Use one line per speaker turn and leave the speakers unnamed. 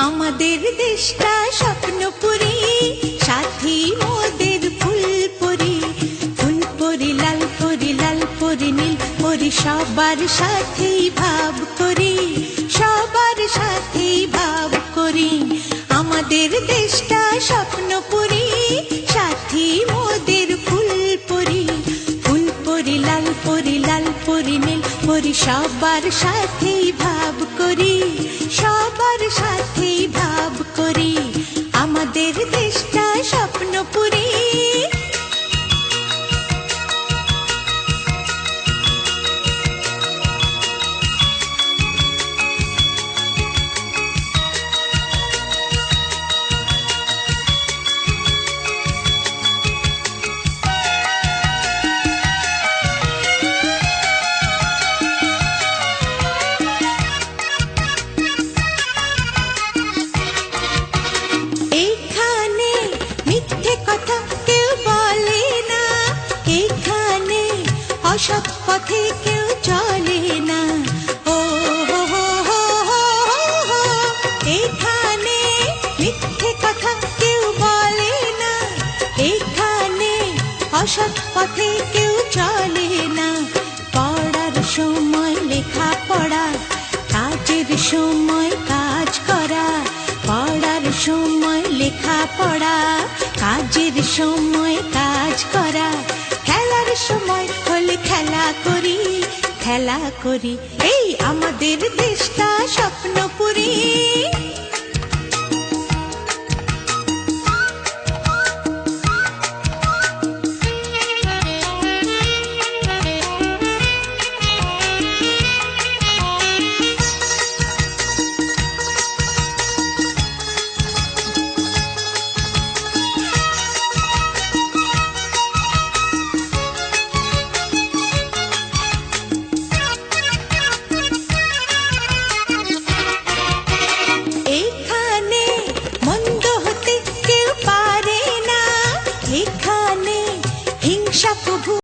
আমাদের দেশটা স্বপ্নপুরী, সাথী মোদের ফুলপুরি। ফুলপুরি লাল পরি, লাল পরি নীল পরি, সবার সাথেই ভাব করি, সবার সাথেই ভাব করি। আমাদের দেশটা স্বপ্নপুরী, সাথী মোদের ফুলপুরি। ফুলপুরি লাল পরি, লাল পরি নীল পরি, সবার সাথেই ভাব করি, সবার সাথেই ভাব করি। আমাদের দেশটা স্বপ্নপুরী। অসৎ পথে কেউ চলে না, ও হো হো হো হো হো। এখানে মিথ্যে কথা কেউ বলে না, এখানে অসৎ পথে কেউ চলে না। পড়ার সময় লেখা পড়া, কাজের সময় কাজ করা। পড়ার সময় লেখা পড়া, কাজের সময় কাজ করা। খেলার সময় হলে খেলা করি, খেলা করি। এই আমাদের দেশটা স্বপ্নপুরী।